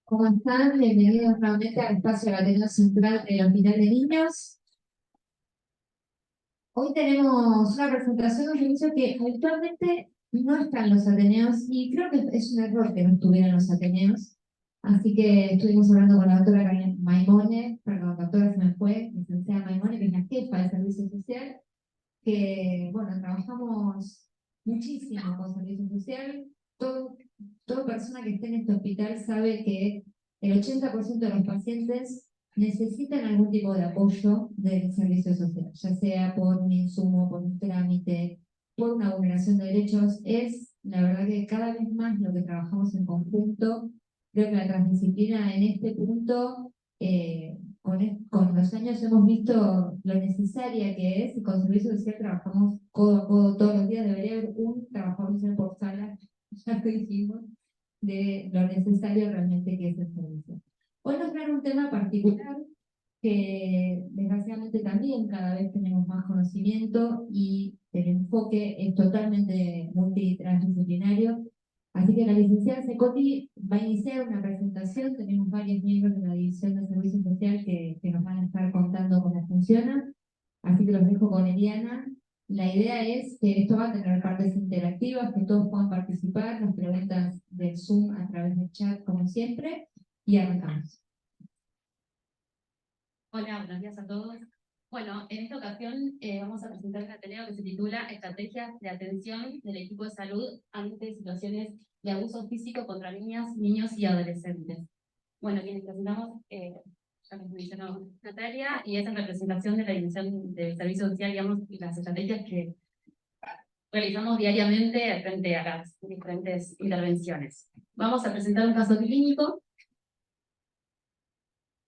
¿Cómo están? Bienvenidos nuevamente al espacio del Ateneo Central del Hospital de Niños. Hoy tenemos una presentación de un servicio que habitualmente no está en los Ateneos y creo que es un error que no estuviera en los Ateneos. Así que estuvimos hablando con la doctora Maimone, perdón, doctora se me fue, licenciada Maimone, que es la jefa de servicio social, que, bueno, trabajamos muchísimo con servicio social. Toda persona que esté en este hospital sabe que el 80% de los pacientes necesitan algún tipo de apoyo del servicio social, ya sea por un insumo, por un trámite, por una vulneración de derechos. Es, la verdad, que cada vez más lo que trabajamos en conjunto. Creo que la transdisciplina en este punto, con los años hemos visto lo necesaria que es, y con servicio social trabajamos codo a codo todos los días. Debería haber un trabajador social por sala, ya lo dijimos, de lo necesario realmente que es el servicio. Hoy nos trae un tema particular que desgraciadamente también cada vez tenemos más conocimiento y el enfoque es totalmente multitransdisciplinario. Así que la licenciada Secoti va a iniciar una presentación. Tenemos varios miembros de la División de Servicio Social que nos van a estar contando cómo funciona. Así que los dejo con Eliana. La idea es que esto va a tener partes interactivas, que todos puedan participar, las preguntas del Zoom a través del chat, como siempre, y arrancamos. Hola, buenos días a todos. Bueno, en esta ocasión vamos a presentar un Ateneo que se titula Estrategias de atención del equipo de salud ante situaciones de abuso físico contra niñas, niños y adolescentes. Bueno, quienes presentamos, ya nos mencionó Natalia, y es en representación de la División de Servicio Social, digamos, y las estrategias que realizamos diariamente frente a las diferentes intervenciones. Vamos a presentar un caso clínico.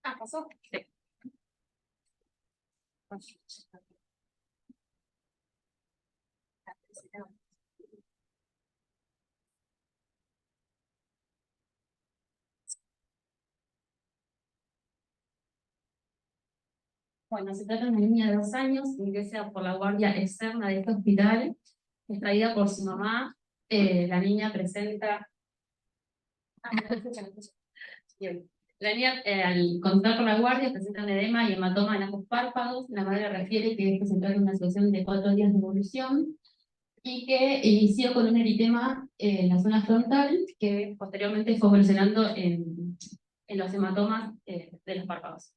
¿Pasó? Sí. Bueno, se trata de una niña de 2 años, que ingresa por la guardia externa de este hospital, extraída por su mamá. La niña presenta... Bien. La niña, al contar con la guardia, presenta un edema y hematoma en ambos párpados. La madre refiere que esto se trata de una situación de 4 días de evolución y que inició con un eritema en la zona frontal, que posteriormente fue evolucionando en los hematomas de los párpados.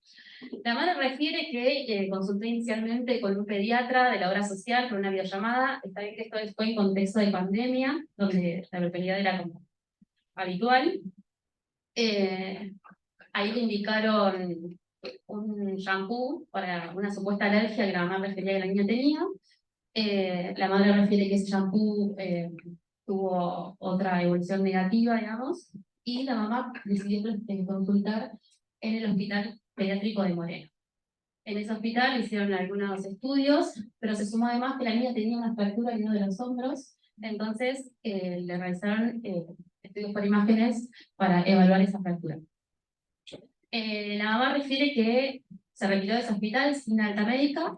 La madre refiere que consultó inicialmente con un pediatra de la obra social por una videollamada. Está bien que esto fue en contexto de pandemia, donde la localidad era como habitual. Ahí le indicaron un shampoo para una supuesta alergia que la mamá refería que la niña tenía. La madre refiere que ese shampoo tuvo otra evolución negativa, digamos, y la mamá decidió consultar en el Hospital Pediátrico de Moreno. En ese hospital hicieron algunos estudios, pero se sumó además que la niña tenía una fractura en uno de los hombros. Entonces le realizaron estudios por imágenes para evaluar esa fractura. La mamá refiere que se retiró de ese hospital sin alta médica,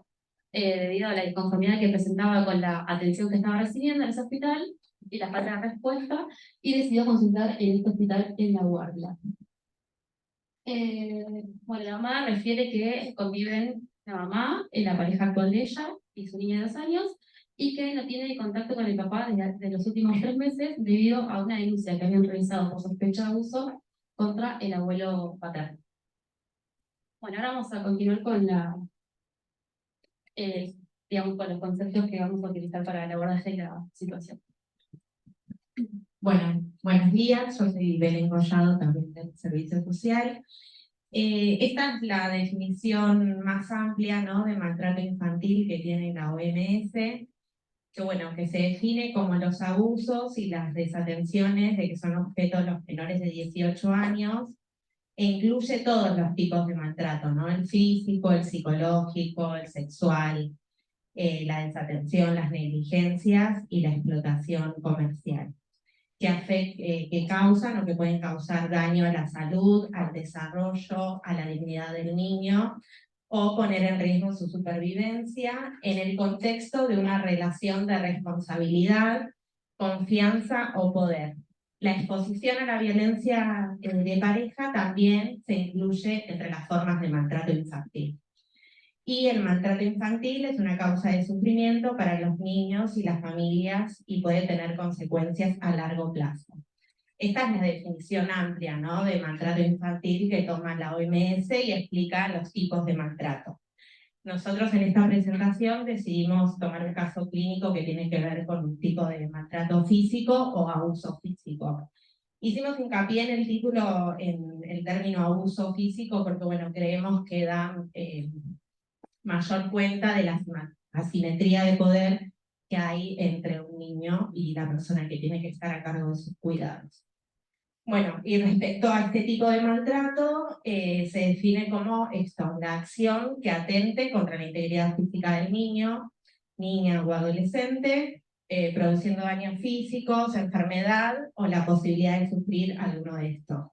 debido a la inconformidad que presentaba con la atención que estaba recibiendo en ese hospital y la falta de respuesta, y decidió consultar en este hospital en La Guardia. Bueno, la mamá refiere que conviven la mamá, la pareja actual de ella y su niña de 2 años, y que no tiene contacto con el papá desde los últimos 3 meses debido a una denuncia que habían realizado por sospecha de abuso contra el abuelo paterno. Bueno, ahora vamos a continuar con digamos, con los conceptos que vamos a utilizar para el abordaje de la situación. Bueno, buenos días, yo soy Belén Collado, también del Servicio Social. Esta es la definición más amplia, ¿no?, de maltrato infantil que tiene la OMS, que, bueno, que se define como los abusos y las desatenciones de que son objeto los menores de 18 años, e incluye todos los tipos de maltrato, ¿no?, el físico, el psicológico, el sexual, la desatención, las negligencias y la explotación comercial, que causan o que pueden causar daño a la salud, al desarrollo, a la dignidad del niño, o poner en riesgo su supervivencia en el contexto de una relación de responsabilidad confianza o poder. La exposición a la violencia de pareja también se incluye entre las formas de maltrato infantil. Y el maltrato infantil es una causa de sufrimiento para los niños y las familias y puede tener consecuencias a largo plazo. Esta es la definición amplia, ¿no?, de maltrato infantil que toma la OMS y explica los tipos de maltrato. Nosotros en esta presentación decidimos tomar un caso clínico que tiene que ver con un tipo de maltrato físico o abuso físico. Hicimos hincapié en el título, en el término abuso físico, porque bueno, creemos que da mayor cuenta de la asimetría de poder que hay entre un niño y la persona que tiene que estar a cargo de sus cuidados. Bueno, y respecto a este tipo de maltrato, se define como esto, la acción que atente contra la integridad física del niño, niña o adolescente, produciendo daños físicos, enfermedad o la posibilidad de sufrir alguno de estos.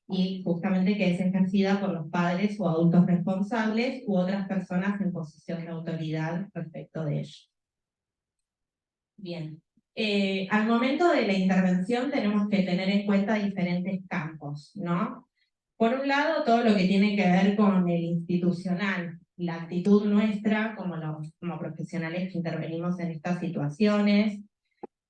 Y justamente que es ejercida por los padres o adultos responsables u otras personas en posición de autoridad respecto de ello. Bien. Al momento de la intervención tenemos que tener en cuenta diferentes campos, ¿no? Por un lado, todo lo que tiene que ver con el institucional, la actitud nuestra como profesionales que intervenimos en estas situaciones,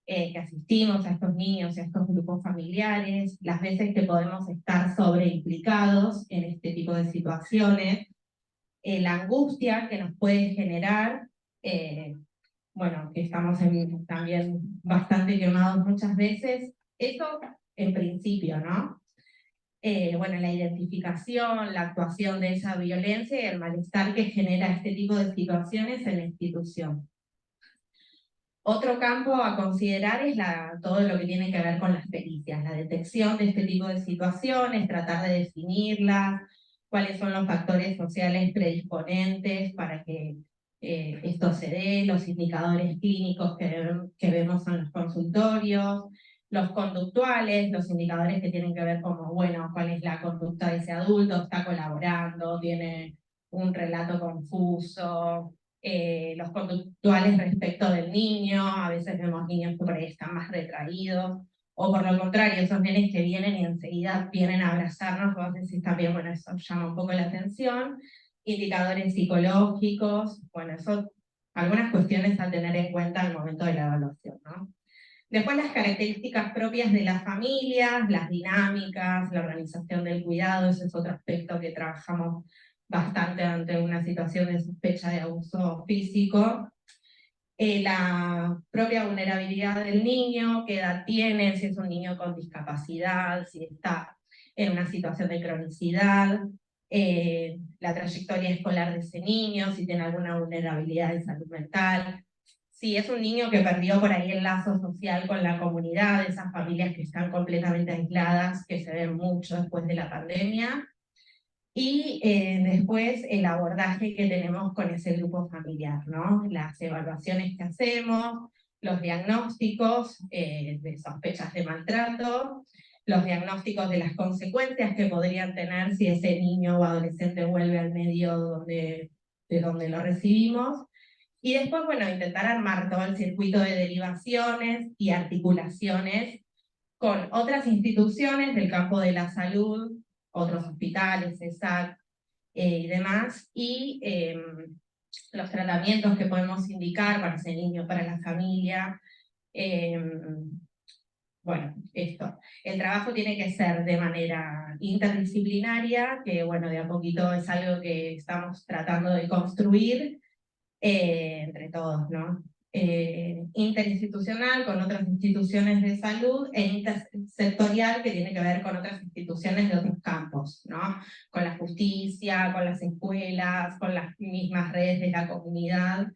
que asistimos a estos niños y a estos grupos familiares, las veces que podemos estar sobreimplicados en este tipo de situaciones, la angustia que nos puede generar, bueno, que estamos también bastante quemados muchas veces, eso en principio, ¿no? Bueno, la identificación, la actuación de esa violencia y el malestar que genera este tipo de situaciones en la institución. Otro campo a considerar es todo lo que tiene que ver con las pericias, la detección de este tipo de situaciones, tratar de definirlas, cuáles son los factores sociales predisponentes para que esto se dé, los indicadores clínicos que vemos en los consultorios, los conductuales, los indicadores que tienen que ver como, bueno, cuál es la conducta de ese adulto, está colaborando, tiene un relato confuso, los conductuales respecto del niño, a veces vemos niños que por ahí están más retraídos, o por lo contrario, esos nenes que vienen y enseguida vienen a abrazarnos, vos decís también, bueno, eso llama un poco la atención, indicadores psicológicos, bueno, eso, algunas cuestiones a tener en cuenta al momento de la evaluación, ¿no? Después las características propias de las familias, las dinámicas, la organización del cuidado, ese es otro aspecto que trabajamos bastante ante una situación de sospecha de abuso físico. La propia vulnerabilidad del niño, qué edad tiene, si es un niño con discapacidad, si está en una situación de cronicidad, la trayectoria escolar de ese niño, si tiene alguna vulnerabilidad de salud mental, si es un niño que perdió por ahí el lazo social con la comunidad, esas familias que están completamente aisladas, que se ven mucho después de la pandemia, y después el abordaje que tenemos con ese grupo familiar, ¿no? Las evaluaciones que hacemos, los diagnósticos de sospechas de maltrato, los diagnósticos de las consecuencias que podrían tener si ese niño o adolescente vuelve al medio de donde lo recibimos. Y después, bueno, intentar armar todo el circuito de derivaciones y articulaciones con otras instituciones del campo de la salud, otros hospitales, ESAC y demás, y los tratamientos que podemos indicar para ese niño, para la familia. Bueno, esto. El trabajo tiene que ser de manera interdisciplinaria, que bueno, de a poquito es algo que estamos tratando de construir entre todos, ¿no? Interinstitucional con otras instituciones de salud e intersectorial que tiene que ver con otras instituciones de otros campos, ¿no? Con la justicia, con las escuelas, con las mismas redes de la comunidad.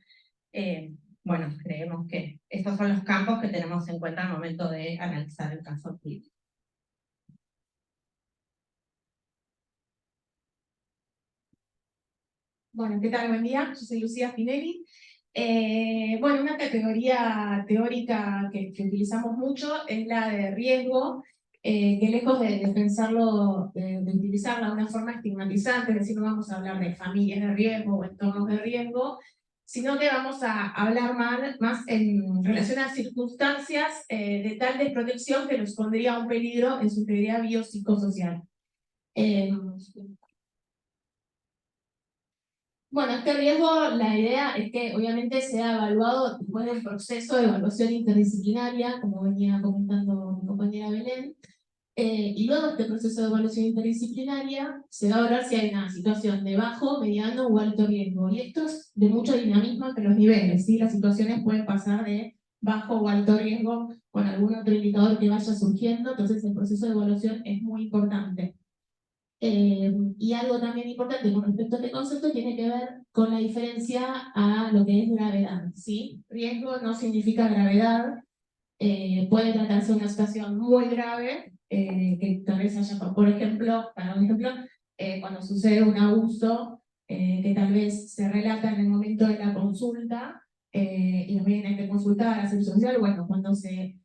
Bueno, creemos que estos son los campos que tenemos en cuenta al momento de analizar el caso clínico. Bueno, ¿qué tal? Buen día, yo soy Lucía Spinelli. Bueno, una categoría teórica que utilizamos mucho es la de riesgo, que lejos de pensarlo, de utilizarla de una forma estigmatizante, es decir, no vamos a hablar de familias de riesgo o entornos de riesgo, sino que vamos a hablar más en relación a circunstancias de tal desprotección que los pondría a un peligro en su integridad biopsicosocial. Bueno, este riesgo, la idea es que obviamente sea evaluado después del proceso de evaluación interdisciplinaria, como venía comentando mi compañera Belén, y luego de este proceso de evaluación interdisciplinaria se va a evaluar si hay una situación de bajo, mediano o alto riesgo. Y esto es de mucho dinamismo entre los niveles, ¿sí? Las situaciones pueden pasar de bajo o alto riesgo con algún otro indicador que vaya surgiendo, entonces el proceso de evaluación es muy importante. Y algo también importante con respecto a este concepto tiene que ver con la diferencia a lo que es gravedad, ¿sí? Riesgo no significa gravedad, puede tratarse de una situación muy grave, que tal vez haya, por ejemplo, para un ejemplo, cuando sucede un abuso que tal vez se relata en el momento de la consulta, y también hay que consultar a servicio social, bueno, cuando se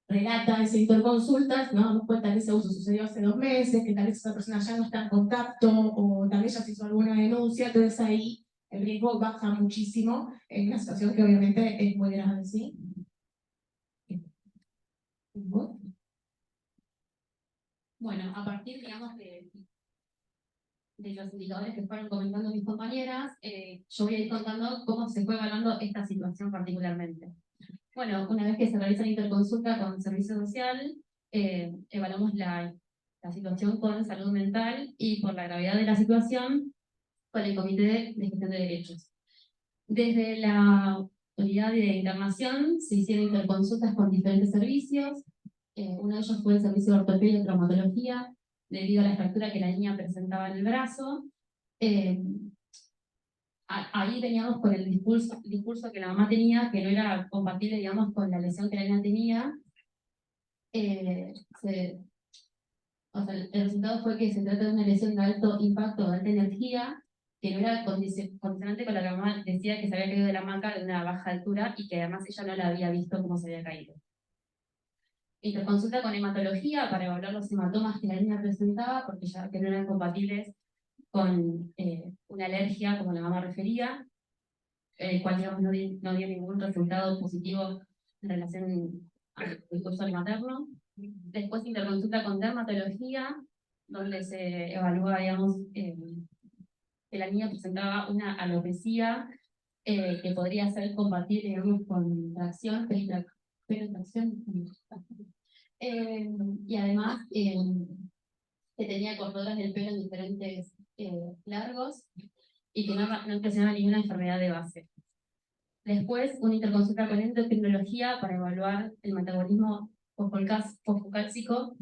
relata esa interconsulta, nos damos cuenta que ese abuso sucedió hace 2 meses, que tal vez esa persona ya no está en contacto, o tal vez ya se hizo alguna denuncia, entonces ahí el riesgo baja muchísimo en una situación que obviamente es muy grave, ¿sí? Bueno, a partir, digamos, de los indicadores que fueron comentando mis compañeras, yo voy a ir contando cómo se fue evaluando esta situación particularmente. Bueno, una vez que se realiza la interconsulta con Servicio Social, evaluamos la situación con salud mental y por la gravedad de la situación con el Comité de Gestión de Derechos. Desde la unidad de internación se hicieron interconsultas con diferentes servicios. Uno de ellos fue el servicio de ortopedia y traumatología, debido a la fractura que la niña presentaba en el brazo. Ahí veníamos con el discurso que la mamá tenía, que no era compatible, digamos, con la lesión que la niña tenía. O sea, el resultado fue que se trata de una lesión de alto impacto, de alta energía, que no era condicionante con la que la mamá decía que se había caído de la hamaca de una baja altura y que además ella no la había visto cómo se había caído. Interconsulta con hematología para evaluar los hematomas que la niña presentaba, porque ya que no eran compatibles con una alergia, como la mamá refería, el cual digamos, no dio ningún resultado positivo en relación al discurso materno. Después interconsulta con dermatología, donde se evalúa, digamos, que la niña presentaba una alopecia que podría ser compatible, digamos, con tracción, penetración, y además que tenía cortaduras del pelo en diferentes largos y que no presentaba ninguna enfermedad de base. Después, una interconsulta con endocrinología para evaluar el metabolismo posfocálcico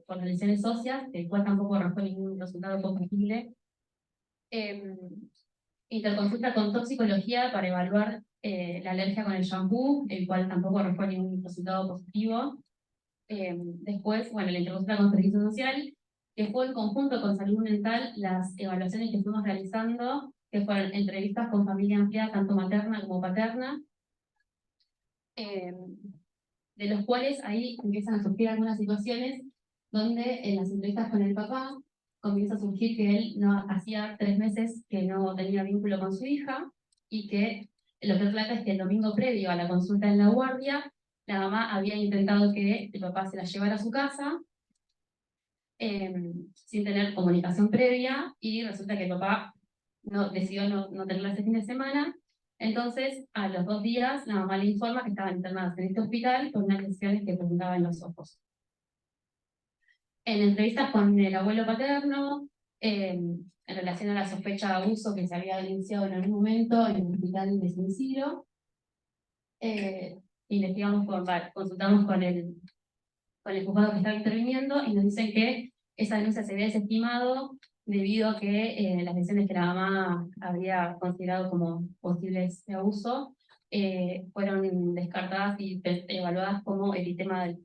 por las lesiones óseas, el cual tampoco arrojó ningún resultado compatible. Interconsulta con toxicología para evaluar la alergia con el shampoo, el cual tampoco arrojó ningún resultado positivo. Después, bueno, la interconsulta con servicio social, que fue en conjunto con salud mental las evaluaciones que fuimos realizando, que fueron entrevistas con familia ampliada, tanto materna como paterna, de los cuales ahí empiezan a surgir algunas situaciones donde en las entrevistas con el papá comienza a surgir que él no hacía 3 meses que no tenía vínculo con su hija y que lo que relata es que el domingo previo a la consulta en la guardia, la mamá había intentado que el papá se la llevara a su casa sin tener comunicación previa y resulta que el papá decidió no tenerla ese fin de semana. Entonces, a los 2 días, la mamá le informa que estaban internadas en este hospital con unas lesiones que presentaban en los ojos. En entrevistas con el abuelo paterno, en relación a la sospecha de abuso que se había denunciado en algún momento en el hospital de San Isidro, consultamos con el juzgado que estaba interviniendo y nos dicen que esa denuncia se había desestimado debido a que las lesiones que la mamá había considerado como posibles de abuso fueron descartadas y evaluadas como eritema del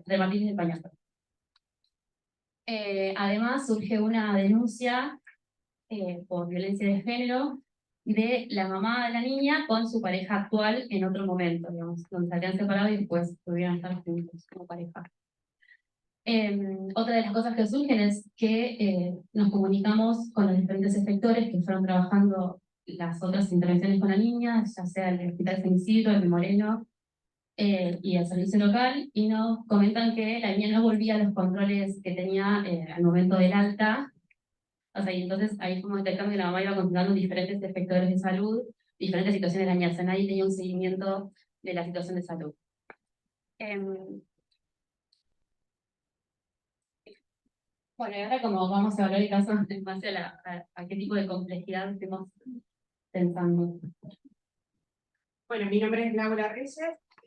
dermatitis del pañal. Además, surge una denuncia por violencia de género de la mamá de la niña con su pareja actual en otro momento, digamos, donde se habían separado y después pudieron estar juntos como pareja. Otra de las cosas que surgen es que nos comunicamos con los diferentes efectores que fueron trabajando las otras intervenciones con la niña, ya sea el Hospital San Isidro, el de Moreno, y el servicio local, y nos comentan que la niña no volvía a los controles que tenía al momento del alta. O sea, y entonces ahí como intercambio que la mamá iba consultando diferentes efectores de salud, diferentes situaciones de la niña. O sea, nadie tenía un seguimiento de la situación de salud. Bueno, y ahora como vamos a hablar el caso en base a qué tipo de complejidad estemos pensando. Bueno, mi nombre es Laura Reyes.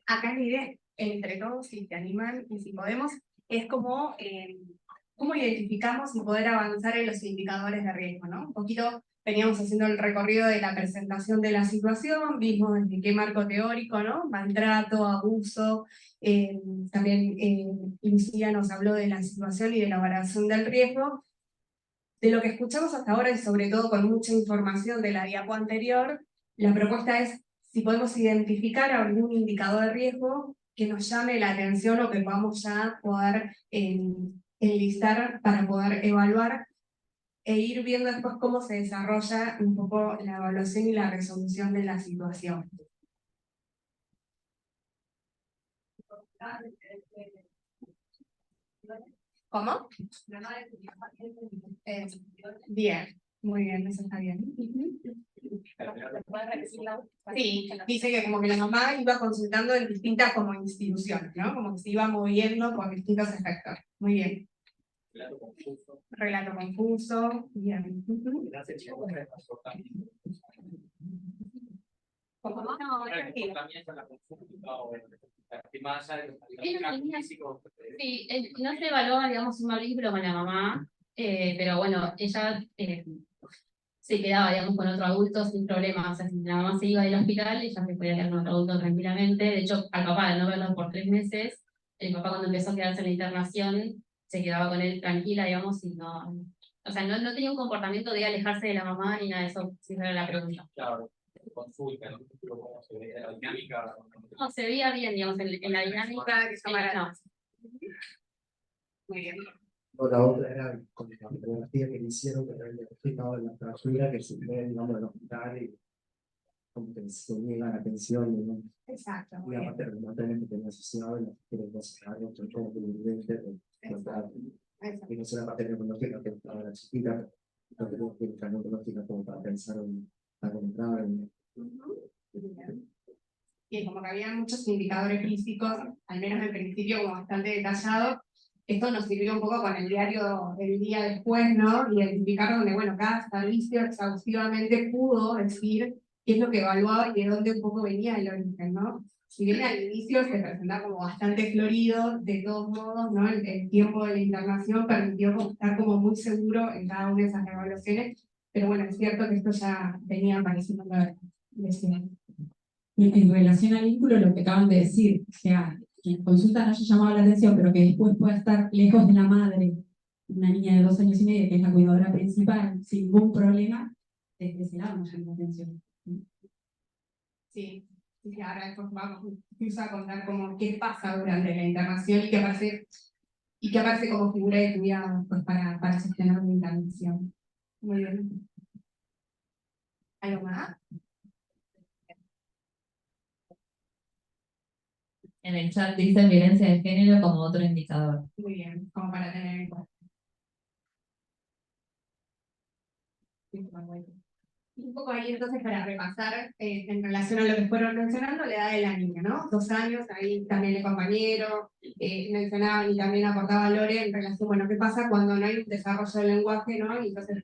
Acá la idea, entre todos, si te animan y si podemos, es como cómo identificamos y poder avanzar en los indicadores de riesgo, ¿no? Un poquito veníamos haciendo el recorrido de la presentación de la situación, vimos desde qué marco teórico, ¿no? Maltrato, abuso, también Lucía nos habló de la situación y de la evaluación del riesgo. De lo que escuchamos hasta ahora y sobre todo con mucha información de la diapo anterior, la propuesta es si podemos identificar algún indicador de riesgo que nos llame la atención o que podamos ya poder enlistar para poder evaluar e ir viendo después cómo se desarrolla un poco la evaluación y la resolución de la situación. ¿Cómo? Bien, muy bien, eso está bien. Sí, dice que como que la mamá iba consultando en distintas como instituciones, ¿no? Como que se iba moviendo por distintos efectos. Muy bien. Relato confuso. Bien. ¿Cómo? No, tranquilo. Sí, no se evaluaba, digamos, un vínculo con la mamá, pero bueno, ella se quedaba, digamos, con otro adulto sin problema. O sea, si la mamá se iba del hospital, ella se podía quedar con otro adulto tranquilamente. De hecho, al papá, al no verlo por 3 meses, el papá cuando empezó a quedarse en la internación, se quedaba con él tranquila, digamos, y no... O sea, no tenía un comportamiento de alejarse de la mamá ni nada de eso, si no era la pregunta. Claro. Consulta, ¿no? ¿Cómo se veía la dinámica? No, se veía bien, digamos, en la dinámica. No. Muy bien. La otra era con la fotografía que le hicieron, que había explicado en la clausura, que se ve, digamos, el hospital y como que se niega la atención, ¿no? Exacto. Y aparte, realmente tenía asociado y no quieren hacer algo, todo evidente, y no solo la parte neurológica que estaba la chiquita, pero tenemos que entrar neurológica como para pensar en algo grave. Y como que había muchos indicadores físicos, al menos en principio como bastante detallados. Esto nos sirvió un poco con el diario del día después, ¿no? Identificar donde, bueno, cada servicio exhaustivamente pudo decir qué es lo que evaluaba y de dónde un poco venía el origen, ¿no? Si bien al inicio se presentaba como bastante florido, de todos modos, ¿no? El tiempo de la internación permitió estar como muy seguro en cada una de esas evaluaciones, pero bueno, es cierto que esto ya venía apareciendo en la lección. En relación al vínculo, lo que acaban de decir, o sea, que en consulta no haya llamado la atención, pero que después pueda estar lejos de la madre, una niña de 2 años y medio, que es la cuidadora principal, sin ningún problema, desde ese lado nos llama la atención. Sí, y ahora después vamos a contar como qué pasa durante la internación y qué aparece como figura de cuidado pues, para sostener una intervención. Muy bien. ¿Algo más? En el chat dice violencia de género como otro indicador. Muy bien, como para tener en cuenta. Un poco ahí entonces para repasar en relación a lo que fueron mencionando, la edad de la niña, ¿no? 2 años, ahí también el compañero mencionaba y también aportaba Lore en relación, bueno, ¿qué pasa cuando no hay un desarrollo del lenguaje, ¿no? Y entonces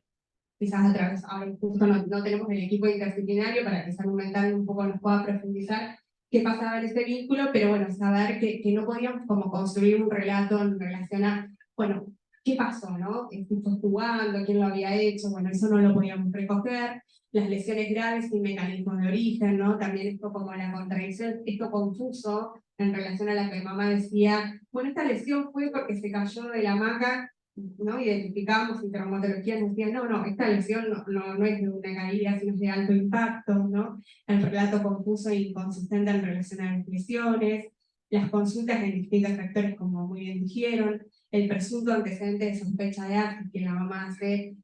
quizás a través, ahora justo no tenemos el equipo interdisciplinario para que salud mental un poco nos pueda profundizar qué pasaba en ese vínculo, pero bueno, saber que no podíamos como construir un relato en relación a, bueno, ¿qué pasó, no? ¿Estuvimos jugando? ¿Quién lo había hecho? Bueno, eso no lo podíamos recoger. Las lesiones graves y mecanismos de origen, ¿no? También esto como la contradicción, esto confuso en relación a la que mamá decía, bueno, esta lesión fue porque se cayó de la hamaca, ¿no? Identificamos y traumatología nos decían, no, esta lesión no es de una caída, sino es de alto impacto, ¿no? El relato confuso e inconsistente en relación a las lesiones, las consultas en distintos sectores, como muy bien dijeron, el presunto antecedente de sospecha de actos que la mamá hace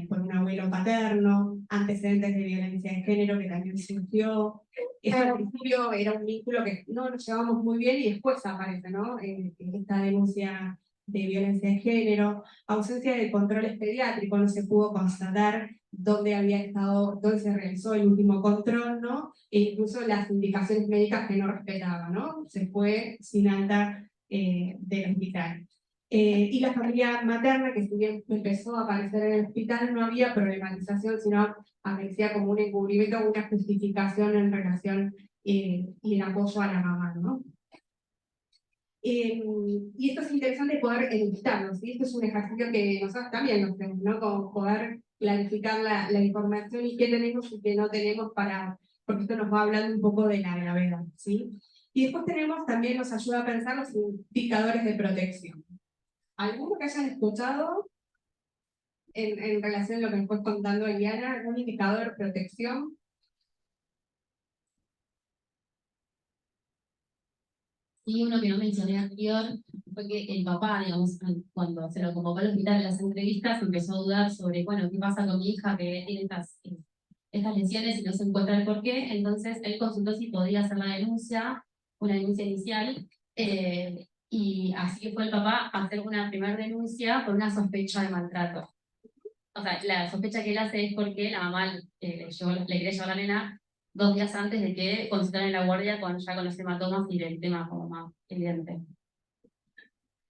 por un abuelo paterno, antecedentes de violencia de género que también surgió. Eso al principio era un vínculo que no nos llevamos muy bien y después aparece, ¿no? Esta denuncia de violencia de género, ausencia de controles pediátricos, no se pudo constatar dónde había estado, dónde se realizó el último control, ¿no? E incluso las indicaciones médicas que no respetaba, ¿no? Se fue sin alta del hospital. Y la familia materna, que si bien empezó a aparecer en el hospital, no había problematización, sino aparecía como un encubrimiento, una justificación en relación y el apoyo a la mamá, ¿no? Y esto es interesante poder editarlo, ¿sí? Esto es un ejercicio que nosotros también nos hacemos, ¿no? Como poder clarificar la información y qué tenemos y qué no tenemos porque esto nos va hablando un poco de la gravedad, ¿sí? Y después tenemos, también nos ayuda a pensar los indicadores de protección. ¿Alguno que hayan escuchado en relación a lo que nos fue contando Eliana, algún indicador de protección? Y uno que no mencioné anterior fue que el papá, digamos, cuando se lo convocó al hospital en las entrevistas, empezó a dudar sobre, bueno, ¿qué pasa con mi hija que tiene estas lesiones y no se encuentra el porqué? Entonces él consultó si podía hacer la denuncia, una denuncia inicial, y así que fue el papá a hacer una primera denuncia por una sospecha de maltrato. O sea, la sospecha que él hace es porque la mamá le quería llevar a la nena 2 días antes de que consultaran en la guardia ya con los hematomas y el tema como más evidente.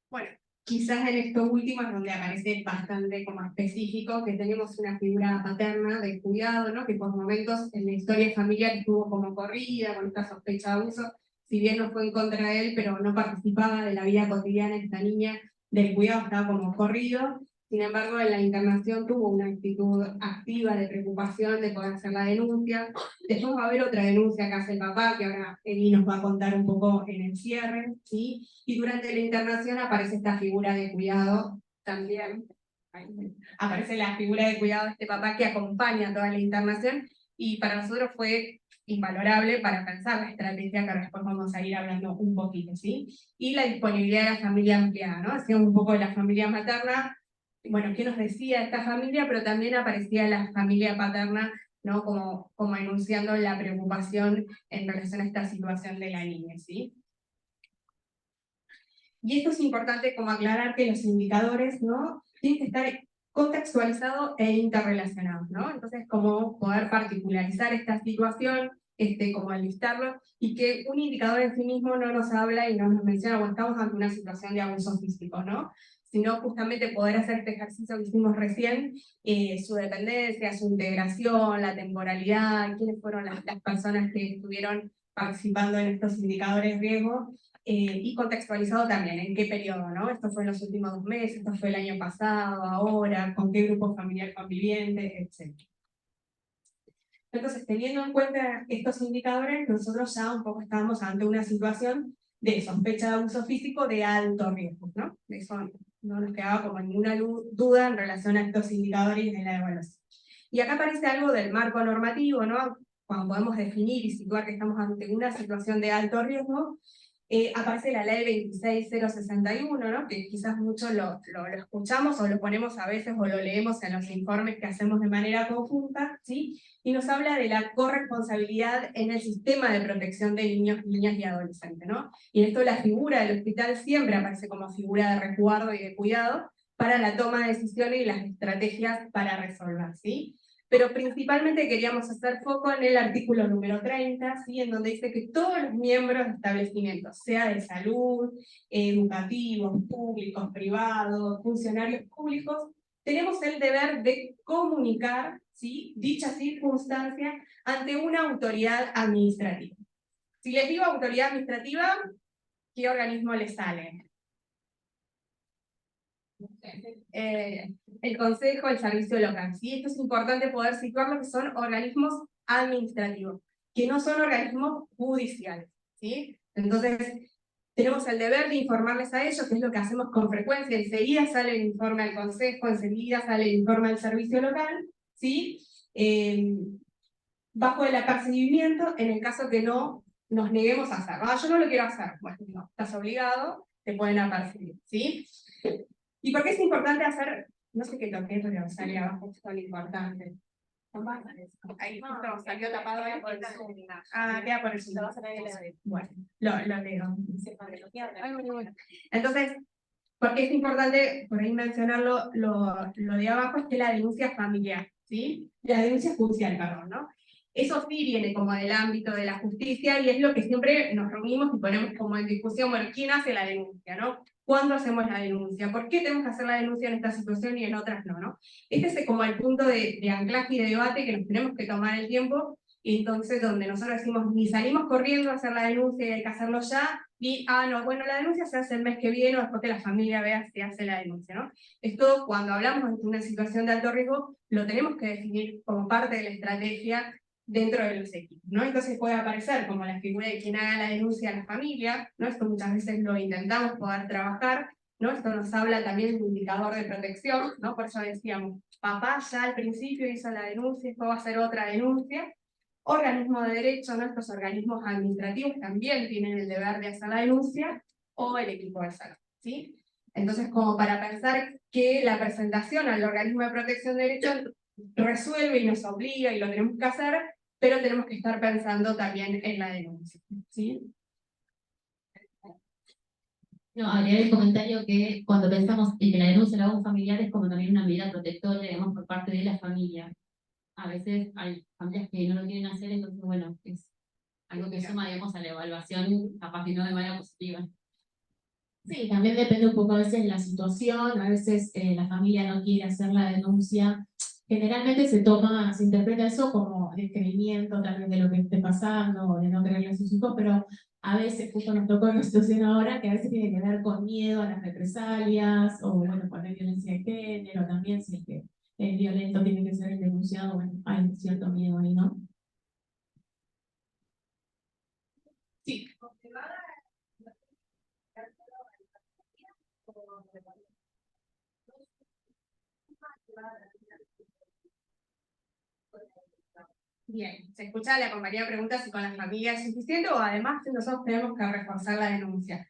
Bueno, quizás en esto último es donde aparece bastante como específico, que tenemos una figura paterna de cuidado, ¿no? Que por momentos en la historia familiar estuvo como corrida, con esta sospecha de abuso, si bien no fue en contra de él, pero no participaba de la vida cotidiana de esta niña, del cuidado estaba como corrido. Sin embargo, en la internación tuvo una actitud activa de preocupación de poder hacer la denuncia. Después va a haber otra denuncia que hace el papá, que ahora Eli nos va a contar un poco en el cierre, ¿sí? Y durante la internación aparece esta figura de cuidado también. Aparece la figura de cuidado de este papá que acompaña toda la internación y para nosotros fue invalorable para pensar la estrategia que después vamos a ir hablando un poquito, ¿sí? Y la disponibilidad de la familia ampliada, ¿no? Hacíamos un poco de la familia materna, bueno, qué nos decía esta familia, pero también aparecía la familia paterna, ¿no? Como enunciando la preocupación en relación a esta situación de la niña, ¿sí? Y esto es importante como aclarar que los indicadores, ¿no? Tienen que estar contextualizados e interrelacionados, ¿no? Entonces, como poder particularizar esta situación, como alistarlo, y que un indicador en sí mismo no nos habla y no nos menciona, bueno, estamos ante una situación de abuso físico, ¿no? Sino justamente poder hacer este ejercicio que hicimos recién, su dependencia, su integración, la temporalidad, quiénes fueron las personas que estuvieron participando en estos indicadores de riesgo, y contextualizado también, en qué periodo, ¿no? Esto fue en los últimos 2 meses, esto fue el año pasado, ahora, con qué grupo familiar conviviente, etc. Entonces, teniendo en cuenta estos indicadores, nosotros ya un poco estábamos ante una situación de sospecha de abuso físico de alto riesgo, ¿no? Eso no nos quedaba como ninguna duda en relación a estos indicadores de la evaluación. Y acá aparece algo del marco normativo, ¿no? Cuando podemos definir y situar que estamos ante una situación de alto riesgo, aparece la ley 26061, ¿no? Que quizás muchos lo escuchamos o lo ponemos a veces o lo leemos en los informes que hacemos de manera conjunta, ¿sí? Y nos habla de la corresponsabilidad en el sistema de protección de niños, niñas y adolescentes, ¿no? Y en esto la figura del hospital siempre aparece como figura de resguardo y de cuidado para la toma de decisiones y las estrategias para resolver, ¿sí? Pero principalmente queríamos hacer foco en el artículo número 30, ¿sí? En donde dice que todos los miembros de establecimientos, sea de salud, educativos, públicos, privados, funcionarios públicos, tenemos el deber de comunicar, ¿sí? Dicha circunstancia ante una autoridad administrativa. Si les digo autoridad administrativa, ¿qué organismo les sale? El consejo, el servicio local, ¿sí? Esto es importante poder situarlo, que son organismos administrativos, que no son organismos judiciales, ¿sí? Entonces, tenemos el deber de informarles a ellos, que es lo que hacemos con frecuencia. Enseguida sale el informe al consejo, enseguida sale el informe al servicio local, ¿sí? Bajo el apercibimiento, en el caso que no nos neguemos a hacerlo. Ah, yo no lo quiero hacer. Bueno, no, estás obligado, te pueden apercibir, ¿sí? ¿Y por qué es importante hacer? No sé qué toqué, pero sale abajo, esto es lo importante. Ahí justo salió tapado ahí por el Zoom. Ah, queda por el Zoom. Bueno, lo leo. Entonces, ¿por qué es importante por ahí mencionarlo lo de abajo? Es que la denuncia familiar, ¿sí? La denuncia judicial, perdón, ¿no? Eso sí viene como del ámbito de la justicia y es lo que siempre nos reunimos y ponemos como en discusión, bueno, ¿quién hace la denuncia, no? ¿Cuándo hacemos la denuncia? ¿Por qué tenemos que hacer la denuncia en esta situación y en otras no, no? Este es como el punto de anclaje y de debate que nos tenemos que tomar el tiempo y entonces donde nosotros decimos, ni salimos corriendo a hacer la denuncia y hay que hacerlo ya, y, no, bueno, la denuncia se hace el mes que viene o después que la familia vea si hace la denuncia, ¿no? Esto, cuando hablamos de una situación de alto riesgo, lo tenemos que definir como parte de la estrategia dentro de los equipos, ¿no? Entonces puede aparecer como la figura de quien haga la denuncia a la familia, ¿no? Esto muchas veces lo intentamos poder trabajar, ¿no? Esto nos habla también de un indicador de protección, ¿no? Por eso decíamos, papá ya al principio hizo la denuncia, después va a hacer otra denuncia. Organismo de derecho, ¿no? Estos organismos administrativos también tienen el deber de hacer la denuncia, o el equipo de salud, ¿sí? Entonces, como para pensar que la presentación al organismo de protección de derechos resuelve y nos obliga y lo tenemos que hacer, pero tenemos que estar pensando también en la denuncia, ¿sí? No, agregar el comentario que cuando pensamos en que la denuncia la haga un familiar es como también una medida protectoria, digamos, por parte de la familia. A veces hay familias que no lo quieren hacer, entonces, bueno, es algo que suma, digamos, a la evaluación, capaz que no de manera positiva. Sí, también depende un poco a veces de la situación, a veces la familia no quiere hacer la denuncia. Generalmente se interpreta eso como descreimiento también de lo que esté pasando, o de no creerle a sus hijos, pero a veces, justo nos tocó una situación ahora que a veces tiene que ver con miedo a las represalias, o bueno, cuando hay violencia de género también, si es que el violento tiene que ser denunciado, bueno, hay cierto miedo ahí, ¿no? Sí. Bien, se escucha la compañía pregunta si con la familia es suficiente o además nosotros tenemos que reforzar la denuncia.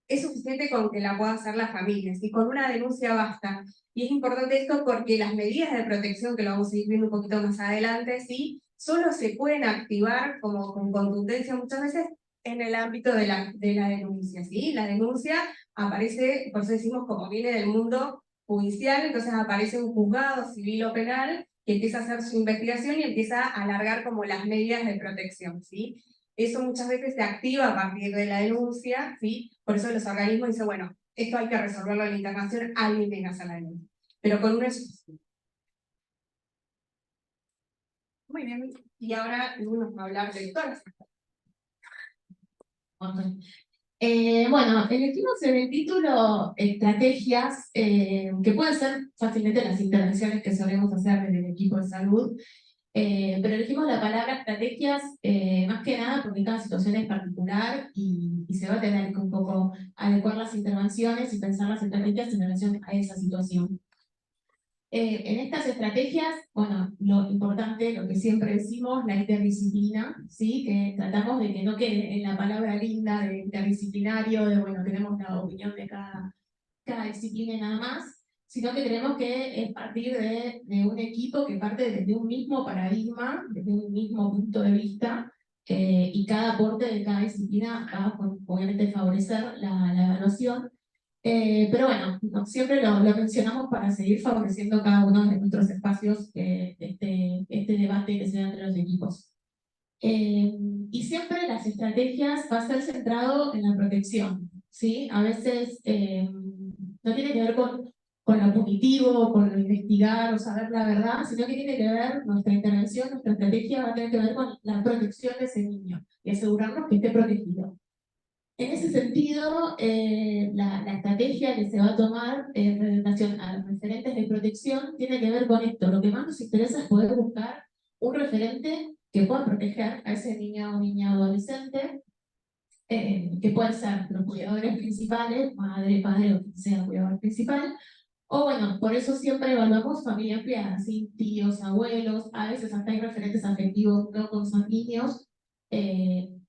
Es suficiente con que la pueda hacer la familia, si con una denuncia basta. Y es importante esto porque las medidas de protección, que lo vamos a ir viendo un poquito más adelante, ¿sí? Solo se pueden activar como con contundencia muchas veces en el ámbito de la denuncia, ¿sí? La denuncia aparece, por eso decimos, como viene del mundo judicial, entonces aparece un juzgado civil o penal que empieza a hacer su investigación y empieza a alargar como las medidas de protección, ¿sí? Eso muchas veces se activa a partir de la denuncia, ¿sí? Por eso los organismos dicen, bueno, esto hay que resolverlo en la internación, alguien tiene que hacer la denuncia. Pero con una es suficiente. Muy bien, y ahora Lu nos va a hablar de todas las Bueno, elegimos en el título estrategias que pueden ser fácilmente las intervenciones que solemos hacer desde el equipo de salud, pero elegimos la palabra estrategias más que nada porque cada situación es particular y se va a tener que un poco adecuar las intervenciones y pensar las estrategias en relación a esa situación. En estas estrategias, bueno, lo importante, lo que siempre decimos, la interdisciplina, ¿sí? Que tratamos de que no quede en la palabra linda de interdisciplinario, de bueno, tenemos la opinión de cada disciplina y nada más, sino que tenemos que partir de un equipo que parte desde un mismo paradigma, desde un mismo punto de vista, y cada aporte de cada disciplina va a, obviamente, favorecer la evaluación. Pero bueno, siempre lo mencionamos para seguir favoreciendo cada uno de nuestros espacios, este debate que se da entre los equipos. Y siempre las estrategias va a ser centrado en la protección, ¿sí? A veces no tiene que ver con lo punitivo, con lo investigar o saber la verdad, sino que tiene que ver, nuestra intervención, nuestra estrategia va a tener que ver con la protección de ese niño y asegurarnos que esté protegido. En ese sentido, la estrategia que se va a tomar en relación a los referentes de protección tiene que ver con esto. Lo que más nos interesa es poder buscar un referente que pueda proteger a ese niño o niña adolescente, que pueden ser los cuidadores principales, madre, padre o quien sea el cuidador principal, o bueno, por eso siempre evaluamos familia ampliada, ¿sí? Tíos, abuelos, a veces hasta hay referentes afectivos no consanguíneos,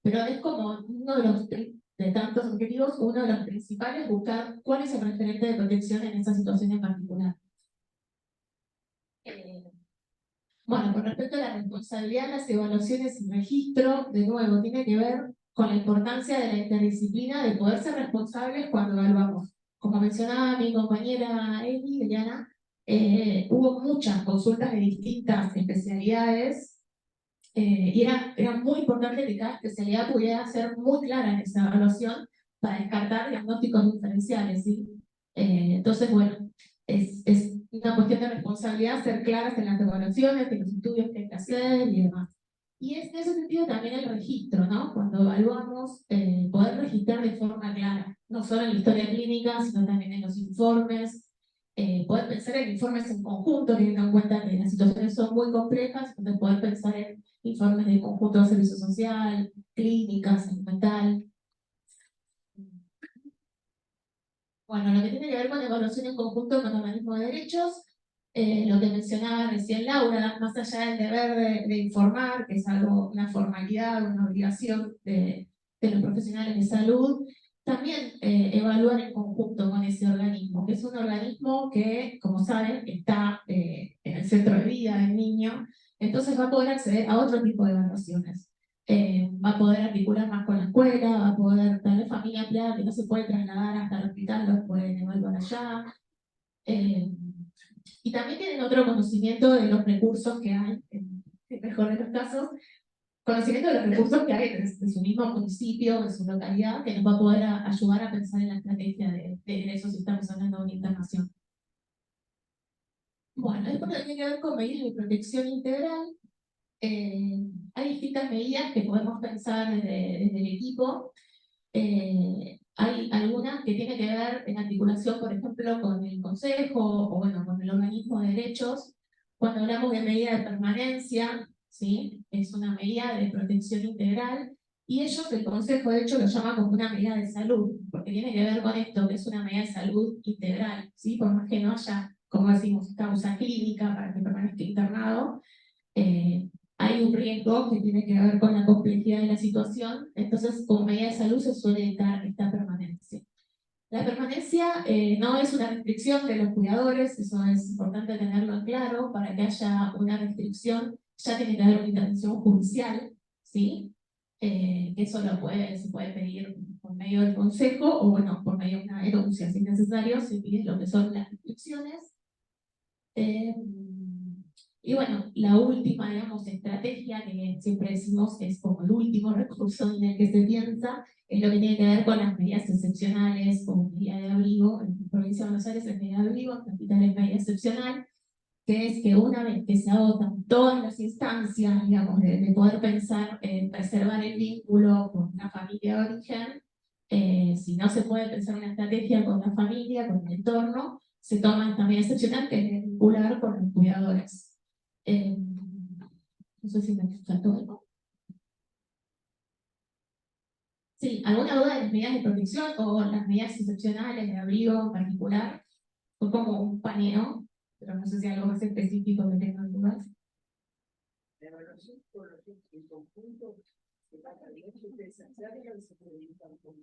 pero es como uno de los de tantos objetivos, uno de los principales, buscar cuál es el referente de protección en esa situación en particular. Bueno, con respecto a la responsabilidad, las evaluaciones y registro, de nuevo, tiene que ver con la importancia de la interdisciplina de poder ser responsables cuando evaluamos. Como mencionaba mi compañera Eli, Eliana, hubo muchas consultas de distintas especialidades y era muy importante que cada especialidad pudiera ser muy clara en esa evaluación para descartar diagnósticos diferenciales, ¿sí? Entonces, bueno, es una cuestión de responsabilidad ser claras en las evaluaciones, en los estudios que hay que hacer y demás. Y es en ese sentido también el registro, ¿no? Cuando evaluamos, poder registrar de forma clara, no solo en la historia clínica, sino también en los informes, poder pensar en informes en conjunto, teniendo en cuenta que las situaciones son muy complejas, entonces poder pensar en informes de conjunto de servicio social, clínica, salud mental. Bueno, lo que tiene que ver con evaluación en conjunto con organismo de derechos, lo que mencionaba recién Laura, más allá del deber de informar, que es algo, una formalidad, una obligación de los profesionales de salud, también evaluar en conjunto con ese organismo, que es un organismo que, como saben, está en el centro de vida del niño, entonces va a poder acceder a otro tipo de evaluaciones. Va a poder articular más con la escuela, va a poder tener familia empleada que no se puede trasladar hasta el hospital, los pueden evaluar allá. Y también tienen otro conocimiento de los recursos que hay, en el mejor de los casos, conocimiento de los recursos que hay de su mismo municipio, de su localidad, que nos va a poder ayudar a pensar en la estrategia de eso si estamos hablando de una internación. Bueno, esto tiene que ver con medidas de protección integral. Hay distintas medidas que podemos pensar desde el equipo. Hay algunas que tienen que ver en articulación, por ejemplo, con el Consejo o bueno, con el organismo de derechos. Cuando hablamos de medida de permanencia, ¿sí? Es una medida de protección integral y ellos, el Consejo, de hecho, lo llama como una medida de salud, porque tiene que ver con esto, que es una medida de salud integral, ¿sí? Por más que no haya, como decimos, causa clínica para que permanezca internado, hay un riesgo que tiene que ver con la complejidad de la situación, entonces como medida de salud se suele dar esta permanencia. La permanencia no es una restricción de los cuidadores, eso es importante tenerlo en claro, para que haya una restricción ya tiene que haber una intervención judicial, ¿sí? Eso se puede pedir por medio del consejo o bueno, por medio de una denuncia, si es necesario, se pide lo que son las restricciones. Y bueno, la última, digamos, estrategia que siempre decimos es como el último recurso en el que se piensa, es lo que tiene que ver con las medidas excepcionales, como medida de abrigo. En la provincia de Buenos Aires es medida de abrigo, en capital es medida excepcional, que es que una vez que se agotan todas las instancias, digamos, de poder pensar en preservar el vínculo con la familia de origen, si no se puede pensar una estrategia con la familia, con el entorno, se toma esta medida excepcional que es vincular con los cuidadores. No sé si me faltó algo. Sí, ¿alguna duda de las medidas de protección o las medidas excepcionales de abrigo en particular? Fue como un paneo, pero no sé si hay algo más específico que tengan dudas. La evaluación por los en conjunto se va a nivel presencial y se comunica con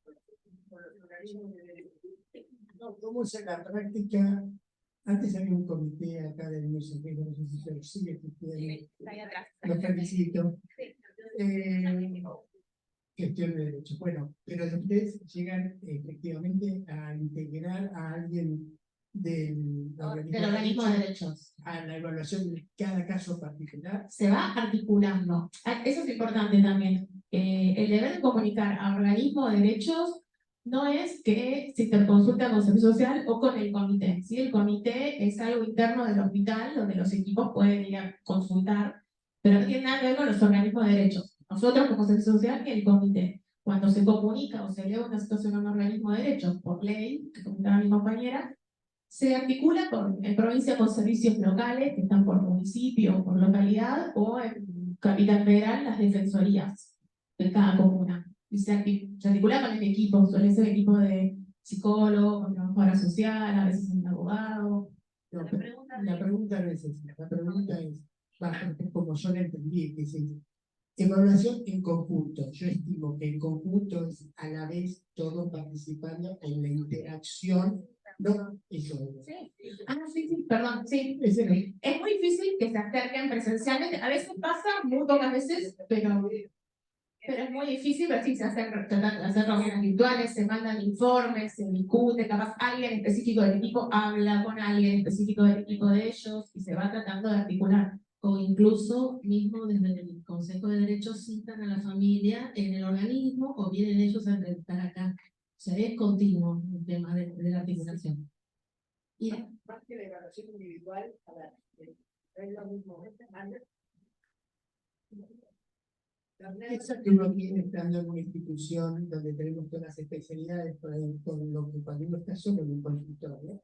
los organismos de derechos. No, ¿cómo es en la práctica? Antes había un comité acá del MSP, no sé si se sigue existiendo. Lo felicito. Gestión de derechos. Bueno, pero ustedes llegan efectivamente a integrar a alguien del organismo de derechos a la evaluación de cada caso particular. Se va articulando. Eso es importante también. El deber de comunicar a organismo de derechos no es que se interconsulta con Servicio Social o con el comité. ¿Sí? El comité es algo interno del hospital donde los equipos pueden ir a consultar, pero no tiene nada que ver con los organismos de derechos. Nosotros como Servicio Social y el comité. Cuando se comunica o se eleva una situación a un organismo de derechos por ley, que comentaba mi compañera, se articula en provincia con servicios locales que están por municipio, por localidad, o en Capital Federal las defensorías de cada comuna. Y se articula con el equipo, suele ser equipo de psicólogo, con trabajadora social, a veces un abogado. No, la pregunta no es esa, la pregunta es, como yo la entendí, que es Evaluación en conjunto. Yo estimo que en conjunto es a la vez todos participando en la interacción. No, eso es. Sí, perdón, sí. Ese no. Es muy difícil que se acerquen presencialmente. A veces pasa, muy pocas veces, pero es muy difícil, pero sí se tratan de hacer reuniones virtuales, se mandan informes, se discute, capaz alguien específico del equipo habla con alguien específico del equipo de ellos y se va tratando de articular. O incluso mismo desde el Consejo de Derechos citan a la familia en el organismo o vienen ellos a entrevistar acá. O sea, es continuo el tema de la articulación. Y más que la evaluación individual, a ver, es lo mismo. La riqueza que uno tiene estando en una institución donde tenemos todas las especialidades con lo que cuando uno está solo en un consultorio,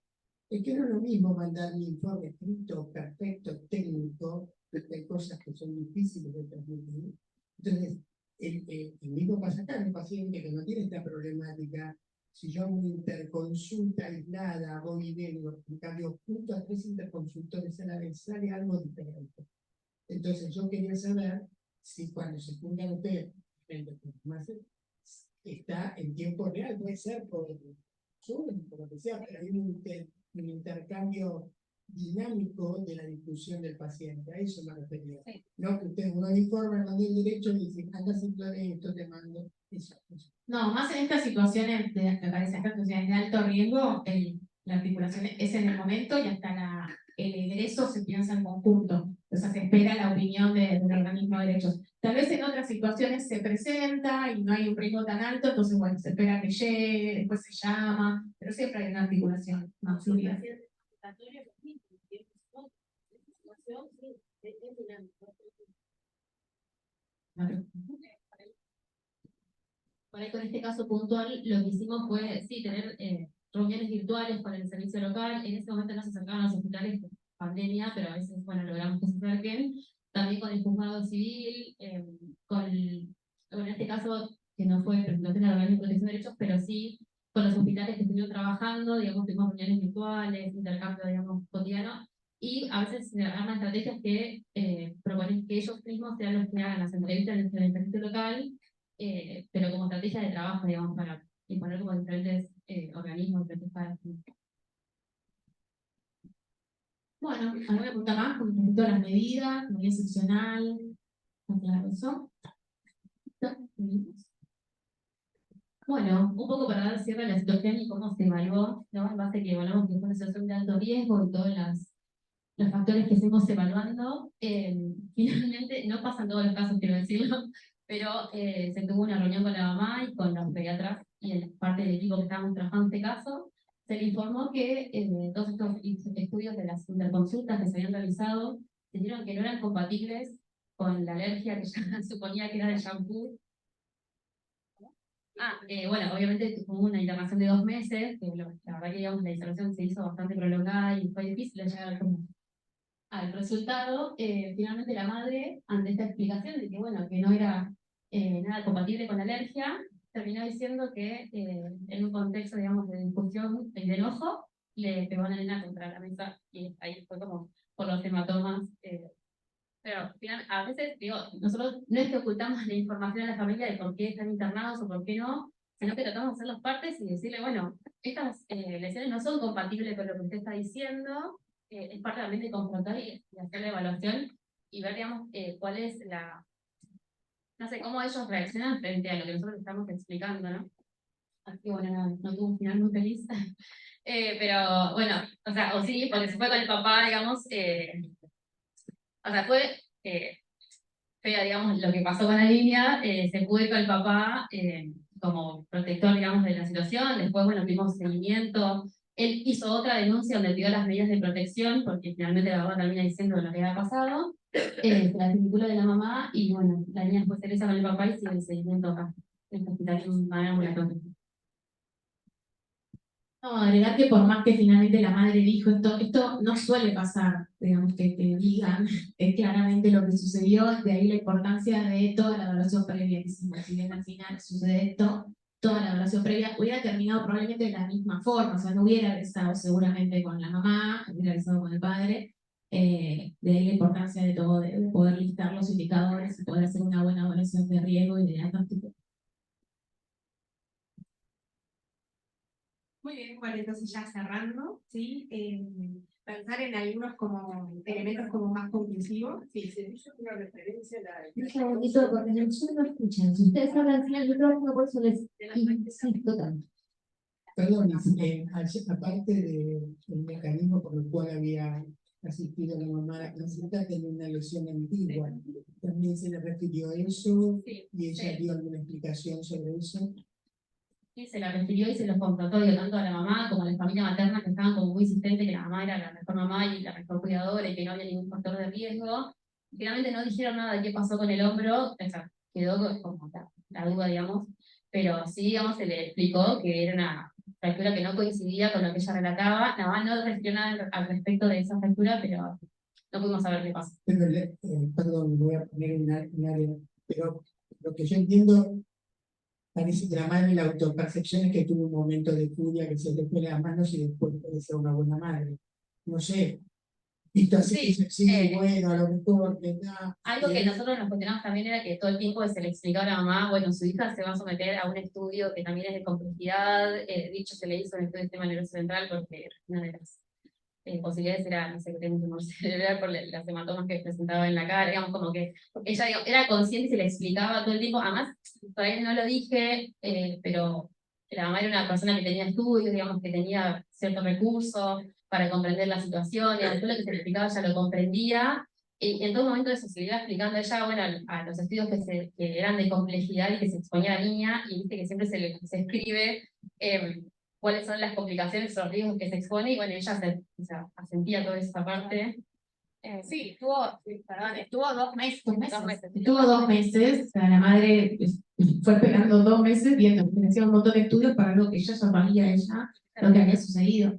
es que no es lo mismo mandar un informe escrito, perfecto, técnico, porque hay cosas que son difíciles de transmitir. Entonces, el mismo pasa acá, un paciente que no tiene esta problemática, si yo hago una interconsulta aislada, voy y vengo, en cambio, junto a 3 interconsultores a la vez, sale algo diferente. Entonces, yo quería saber si cuando se juntan ustedes, está en tiempo real, puede ser por Zoom, por lo que sea, pero hay un intercambio dinámico de la discusión del paciente, a eso me refería. Sí. No que ustedes no informan, mandan el derecho y dicen, anda simplemente esto, te mando. Eso. No, más en estas situaciones de alto riesgo, la articulación es en el momento y hasta el egreso se piensa en conjunto. O sea, se espera la opinión del organismo de derechos. Tal vez en otras situaciones se presenta y no hay un riesgo tan alto, entonces bueno, se espera que llegue, después se llama, pero siempre hay una articulación más fluida. Por ahí con este caso puntual, lo que hicimos fue, sí, tener reuniones virtuales con el servicio local. En ese momento no se acercaban a los hospitales por pandemia, pero a veces, bueno, logramos que se acerquen. También con el juzgado civil, en este caso, que no fue presentación al organismo de protección de derechos, pero sí con los hospitales que estuvieron trabajando, digamos, tuvimos reuniones virtuales, intercambio, digamos, cotidiano. Y a veces se arman estrategias que proponen que ellos mismos sean los que hagan las entrevistas en el servicio local, pero como estrategia de trabajo, digamos, para imponer como diferentes organismos, diferentes pares. Bueno, ¿alguna pregunta más con respecto a las medidas, medida excepcional? ¿Está claro eso? Bueno, un poco para dar cierre a la situación y cómo se evaluó, ¿no? En base a que evaluamos que fue una situación de alto riesgo y todos los factores que seguimos evaluando. Finalmente, no pasan todos los casos, quiero decirlo, pero se tuvo una reunión con la mamá y con los pediatras y en parte del equipo que estábamos trabajando en este caso. Se le informó que todos estos estudios de las interconsultas que se habían realizado se dijeron que no eran compatibles con la alergia que ya suponía que era del shampoo. Bueno, obviamente hubo una internación de 2 meses, que la verdad que digamos, la internación se hizo bastante prolongada y fue difícil llegar al resultado. Finalmente la madre, ante esta explicación de que bueno, que no era nada compatible con la alergia, terminó diciendo que en un contexto, digamos, de discusión y de enojo, le pegó a la nena contra la mesa y ahí fue como por los hematomas. Pero a veces, digo, nosotros no es que ocultamos la información a la familia de por qué están internados o por qué no, sino que tratamos de hacer las partes y decirle, bueno, estas lesiones no son compatibles con lo que usted está diciendo, es parte también de confrontar y hacer la evaluación y ver, digamos, cuál es no sé, cómo ellos reaccionan frente a lo que nosotros estamos explicando, ¿no? Así que bueno, no tuvo un final muy feliz. Pero bueno, o sea, o sí, porque se fue con el papá, digamos, o sea, fue fea, digamos, lo que pasó con la niña, se pudo ir con el papá como protector, digamos, de la situación. Después, bueno, tuvimos seguimiento. Él hizo otra denuncia donde pidió las medidas de protección, porque finalmente la abogada termina diciendo lo que había pasado. Se la vinculó de la mamá, y bueno, la niña después se regresa con el papá y sigue el seguimiento acá, en el hospital de manera ambulatoria. No, agregar que por más que finalmente la madre dijo esto no suele pasar, digamos, que te digan claramente lo que sucedió, de ahí la importancia de toda la evaluación previa que hicimos. Si bien al final sucede esto, toda la evaluación previa hubiera terminado probablemente de la misma forma, o sea, no hubiera estado seguramente con la mamá, hubiera estado con el padre, De ahí la importancia de todo, de poder listar los indicadores y poder hacer una buena evaluación de riesgo y de diagnóstico. Muy bien, bueno, entonces ya cerrando, ¿sí? Pensar en algunos como elementos como más conclusivos. Sí, sí, yo tengo referencia a la... Un segundito, porque en el Zoom no escuchan. Si ustedes hablan sin el micrófono, por eso les insisto tanto. Perdón, aparte del mecanismo por el cual había asistido a la mamá a la consulta, tenía una lesión antigua. También se le refirió a eso y ella dio alguna explicación sobre eso. Sí, se la refirió y se los confrontó, digo, tanto a la mamá como a la familia materna, que estaban como muy insistentes que la mamá era la mejor mamá y la mejor cuidadora y que no había ningún factor de riesgo. Finalmente no dijeron nada de qué pasó con el hombro, o sea, quedó como la duda, digamos, pero sí, digamos, se le explicó que era una fractura que no coincidía con lo que ella relataba. La mamá no refirió nada al respecto de esa fractura, pero no pudimos saber qué pasó. Pero, perdón, voy a poner un área, pero lo que yo entiendo, parece que la madre la autopercepción es que tuvo un momento de furia, que se le fue las manos y después puede ser una buena madre. No sé, visto así, sí, bueno, a lo mejor, algo que nosotros nos cuestionamos también era que todo el tiempo se le explicaba a la mamá, bueno, su hija se va a someter a un estudio que también es de complejidad, dicho se le hizo un estudio de sistema nervioso central porque una de las posibilidades era, no sé, que tenía un tumor cerebral por las hematomas que presentaba en la cara, digamos, como que ella digamos, era consciente y se le explicaba todo el tiempo, además, todavía no lo dije, pero la mamá era una persona que tenía estudios, digamos, que tenía ciertos recursos para comprender la situación, y todo lo que se le explicaba ella lo comprendía, y en todo momento eso se le iba explicando a ella, bueno, a los estudios que eran de complejidad y que se exponía a la niña, y viste que siempre se escribe cuáles son las complicaciones o los riesgos que se expone, y bueno, ella asentía toda esa parte. Sí, estuvo 2 meses. 2 meses. Estuvo 2 meses, o sea, la madre fue esperando 2 meses viendo, que hacía un montón de estudios para lo que ella ya sabía ella, lo que había sucedido.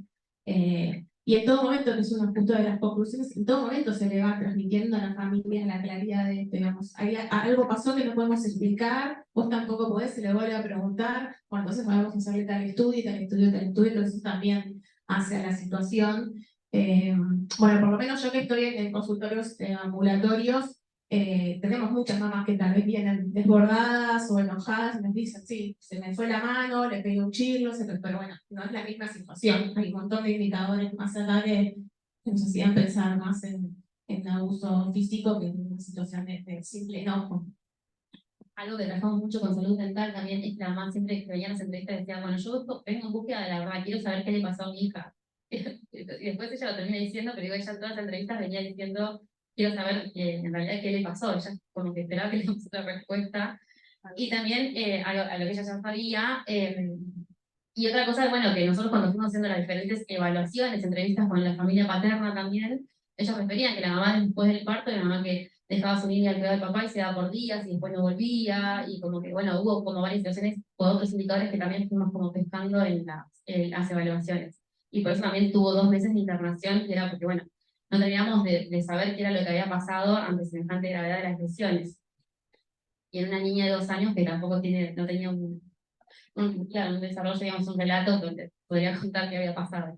Y en todo momento, que es una justo de las conclusiones, en todo momento se le va transmitiendo a la familia la claridad de, digamos, algo pasó que no podemos explicar, vos tampoco podés, se le vuelve a preguntar, bueno, entonces podemos hacerle tal estudio, tal estudio, tal estudio, entonces eso también hace a la situación. Bueno, por lo menos yo que estoy en consultorios ambulatorios, tenemos muchas mamás que tal vez vienen desbordadas o enojadas y nos dicen, sí, se me fue la mano, le pegué un chirlo, pero bueno, no es la misma situación. Hay un montón de indicadores más allá que nos hacían pensar más en abuso físico que en una situación de simple enojo. Algo que trabajamos mucho con salud mental también es que la mamá siempre que veía las entrevistas decía, bueno, yo vengo en búsqueda de la verdad, quiero saber qué le pasó a mi hija. Y después ella lo termina diciendo, pero digo, ella en todas las entrevistas venía diciendo, quiero saber en realidad qué le pasó. Ella como que esperaba que le diéramos una respuesta. Y también a lo que ella ya sabía. Y otra cosa, bueno, que nosotros cuando fuimos haciendo las diferentes evaluaciones, entrevistas con la familia paterna también, ellos referían que la mamá después del parto, la mamá que dejaba a su niña al cuidado del papá y se daba por días y después no volvía, y como que, bueno, hubo como varias situaciones con otros indicadores que también fuimos como pescando en las evaluaciones. Y por eso también tuvo 2 meses de internación, que era porque, bueno, no terminamos de saber qué era lo que había pasado ante semejante gravedad de las lesiones. Y en una niña de 2 años que tampoco no tenía claro, un desarrollo, digamos, un relato donde podría contar qué había pasado.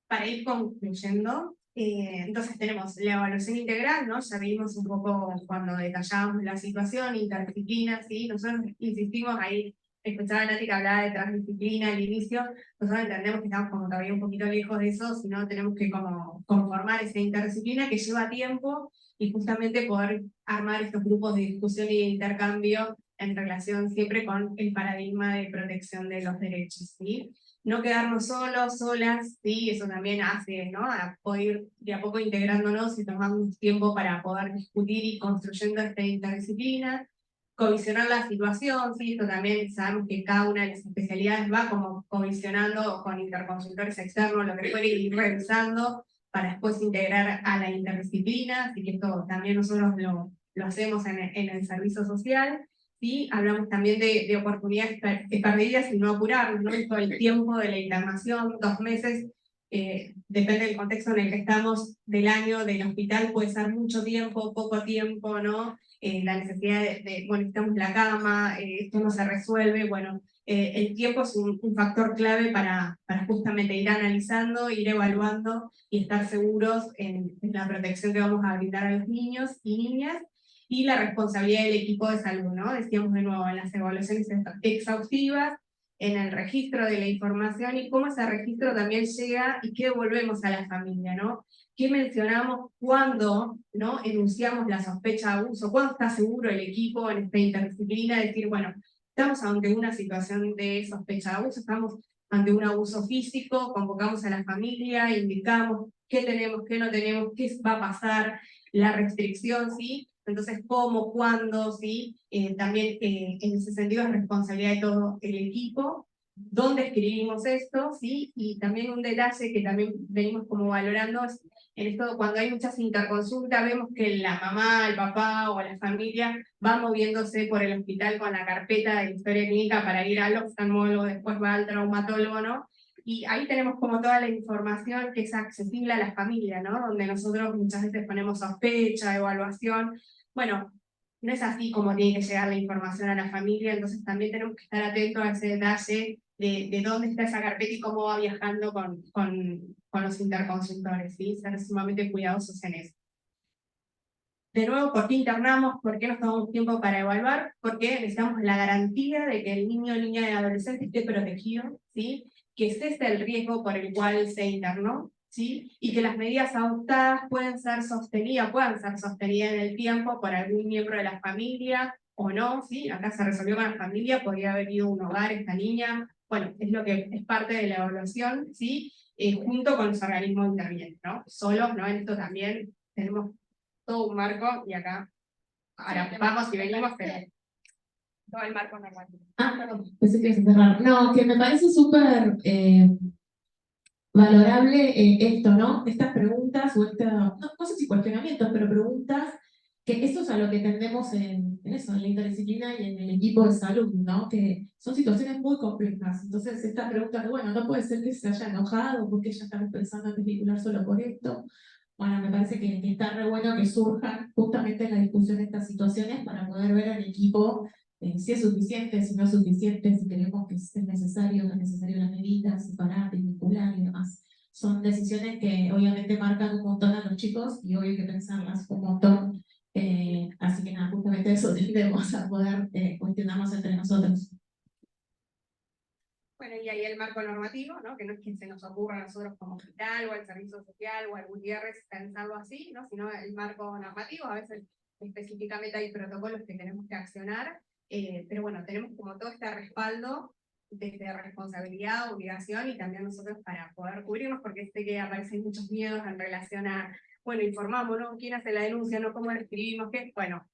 Para ir concluyendo, entonces tenemos la evaluación integral, ¿no? Ya vimos un poco cuando detallamos la situación, interdisciplina, ¿sí? Nosotros insistimos ahí, escuchaba a Nati que hablaba de transdisciplina al inicio, nosotros entendemos que estamos como todavía un poquito lejos de eso, sino tenemos que como conformar esa interdisciplina que lleva tiempo y justamente poder armar estos grupos de discusión y de intercambio en relación siempre con el paradigma de protección de los derechos, ¿sí? No quedarnos solos, solas, ¿sí? Eso también hace, ¿no? A poder ir de a poco integrándonos y tomando tiempo para poder discutir y construyendo esta interdisciplina, covisionar la situación, ¿sí? Esto también sabemos que cada una de las especialidades va como covisionando con interconsultores externos, lo que fuere, y ir revisando para después integrar a la interdisciplina, así que esto también nosotros lo hacemos en el servicio social. ¿Sí? Hablamos también de oportunidades perdidas y no apurarnos, ¿no? Todo el tiempo de la internación, 2 meses, depende del contexto en el que estamos, del año, del hospital, puede ser mucho tiempo, poco tiempo, ¿no? La necesidad bueno, necesitamos la cama, esto no se resuelve, bueno, el tiempo es un factor clave para justamente ir analizando, ir evaluando y estar seguros en la protección que vamos a brindar a los niños y niñas, y la responsabilidad del equipo de salud, ¿no? Decíamos de nuevo, en las evaluaciones exhaustivas, en el registro de la información y cómo ese registro también llega y qué devolvemos a la familia, ¿no? ¿Qué mencionamos cuando, ¿no? Enunciamos la sospecha de abuso? ¿Cuándo está seguro el equipo en esta interdisciplina de decir, bueno, estamos ante una situación de sospecha de abuso, estamos ante un abuso físico, convocamos a la familia, indicamos qué tenemos, qué no tenemos, qué va a pasar, la restricción, ¿sí? Entonces, cómo, cuándo, ¿sí? También en ese sentido es responsabilidad de todo el equipo. ¿Dónde escribimos esto? ¿Sí? Y también un detalle que también venimos como valorando es en esto, cuando hay muchas interconsultas, vemos que la mamá, el papá o la familia va moviéndose por el hospital con la carpeta de la historia clínica para ir al oftalmólogo, después va al traumatólogo, ¿no? Y ahí tenemos como toda la información que es accesible a la familia, ¿no? Donde nosotros muchas veces ponemos sospecha, evaluación. Bueno, no es así como tiene que llegar la información a la familia, entonces también tenemos que estar atentos a ese detalle de dónde está esa carpeta y cómo va viajando con los interconsultores, ¿sí? Ser sumamente cuidadosos en eso. De nuevo, ¿por qué internamos? ¿Por qué nos tomamos tiempo para evaluar? Porque necesitamos la garantía de que el niño, niña y adolescente esté protegido, ¿sí? Que cese el riesgo por el cual se internó, ¿sí? Y que las medidas adoptadas puedan ser sostenidas en el tiempo por algún miembro de la familia o no, ¿sí? Acá se resolvió con la familia, podría haber ido a un hogar esta niña, bueno, es lo que es parte de la evaluación, ¿sí? Junto con los organismos intervinientes, ¿no? Solos, ¿no? En esto también tenemos todo un marco, y acá, ahora vamos y venimos, pero todo el marco normativo. Perdón, pensé que ibas a cerrar. No, que me parece súper valorable esto, ¿no? Estas preguntas o no sé si cuestionamientos, pero preguntas, que eso es a lo que tendemos en eso, en la interdisciplina y en el equipo de salud, ¿no? Que son situaciones muy complejas. Entonces, esta pregunta de, bueno, no puede ser que se haya enojado porque ella estaba pensando en desvincular solo por esto. Bueno, me parece que está re bueno que surjan justamente en la discusión de estas situaciones para poder ver al equipo si es suficiente, si no es suficiente, si creemos que es necesario, no es necesario las medidas, separar, vincular y demás. Son decisiones que obviamente marcan un montón a los chicos y obvio hay que pensarlas un montón. Así que nada, justamente eso tendemos a poder cuestionarnos entre nosotros. Bueno, y ahí el marco normativo, ¿no? Que no es que se nos ocurra a nosotros como hospital o al servicio social o al Gutiérrez pensarlo así, ¿no? Sino el marco normativo. A veces específicamente hay protocolos que tenemos que accionar, pero bueno, tenemos como todo este respaldo desde responsabilidad, obligación y también nosotros para poder cubrirnos, porque sé que aparecen muchos miedos en relación a, bueno, informamos, ¿no? ¿Quién hace la denuncia? ¿No? ¿Cómo la escribimos? ¿Qué? Bueno,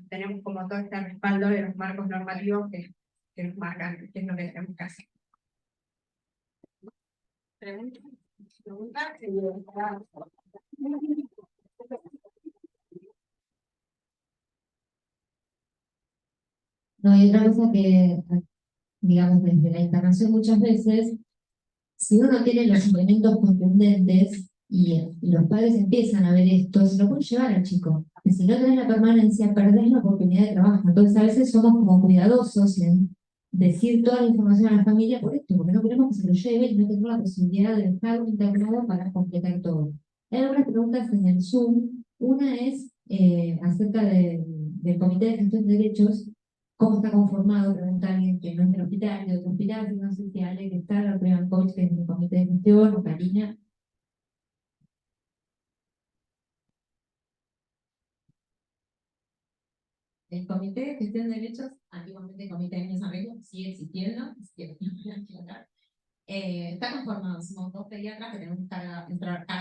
tenemos como todo este respaldo de los marcos normativos que nos marcan qué es lo que tenemos que hacer. Pregunta. No, hay otra cosa que, digamos, desde la internación muchas veces, si uno tiene los elementos contundentes y los padres empiezan a ver esto, se lo pueden llevar al chico. Y si no tenés la permanencia, perdés la oportunidad de trabajo. Entonces a veces somos como cuidadosos en decir toda la información a la familia por esto, porque no queremos que se lo lleve y no tenemos la posibilidad de dejarlo internado para completar todo. Hay algunas preguntas en el Zoom. Una es acerca del Comité de Gestión de Derechos. ¿Cómo está conformado? Pregunta alguien que no es del hospital, de otro hospital, no sé si Ale que está, la prueba coach que es del comité de gestión, o Karina. El comité de gestión de derechos, antiguamente el comité de desarrollo, sigue existiendo, está conformado, somos 2 pediatras que tenemos carga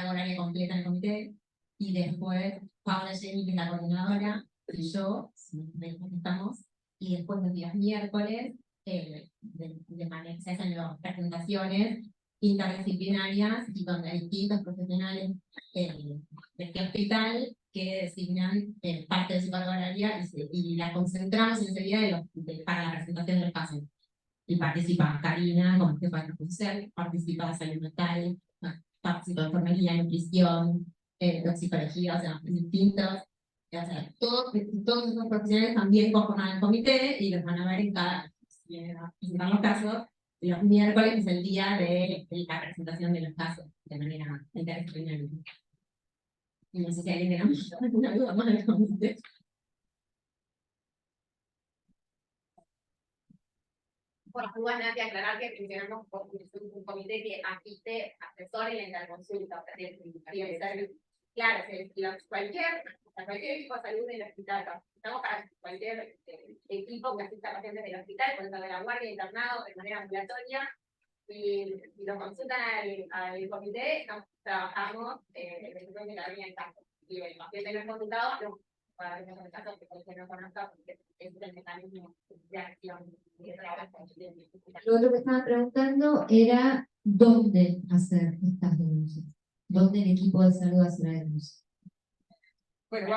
horaria completa en el comité, y después Paula Jenny, que es la coordinadora, y yo, estamos, y después los días miércoles, de manera, se hacen las presentaciones interdisciplinarias y donde hay distintos profesionales de este hospital que designan parte de su carga horaria y la concentramos enseguida para la presentación del paciente. Y participa Karina como jefa de social, participa Salud Mental, participó de enfermería, nutrición, toxicología, o sea, distintos. O sea, todos esos profesionales también conforman el comité y los van a ver en cada, presentar los casos. Los miércoles es el día de la presentación de los casos de manera interdisciplinar. Y no sé si alguien tiene alguna duda más del comité. Por las dudas, nada que aclarar que funcionamos con un comité que asiste, asesora y la interconsulta. O sea, tiene que ser, claro, cualquier equipo de salud del hospital, estamos para cualquier equipo que asista a pacientes del hospital, puede ser de la guardia, internado, de manera ambulatoria, y lo consultan al comité, trabajamos en el caso. Y el paciente no es consultado, no. Para que el caso que no conozca, porque es el mecanismo de acción de trabajo. Lo otro que estaba preguntando era dónde hacer estas denuncias. ¿Dónde el equipo de salud hace la denuncia? Bueno,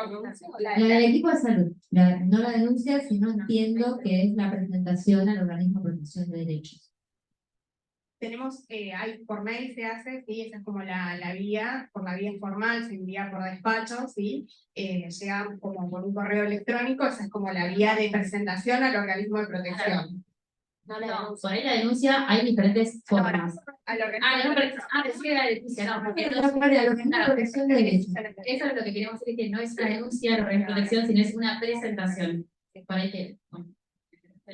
La del equipo de salud, no la denuncia, sino entiendo que es la presentación al organismo de protección de derechos. Tenemos, hay por mail se hace, sí, esa es como la vía, por la vía informal, se envía por despacho, sí, llega como por un correo electrónico, esa es como la vía de presentación al organismo de protección. No, por ahí la denuncia hay diferentes formas. Sí, la denuncia, no, porque Al organismo de protección de derechos. eso es lo que queremos decir, que no es una denuncia de protección, sino es una presentación. Por ahí que, bueno.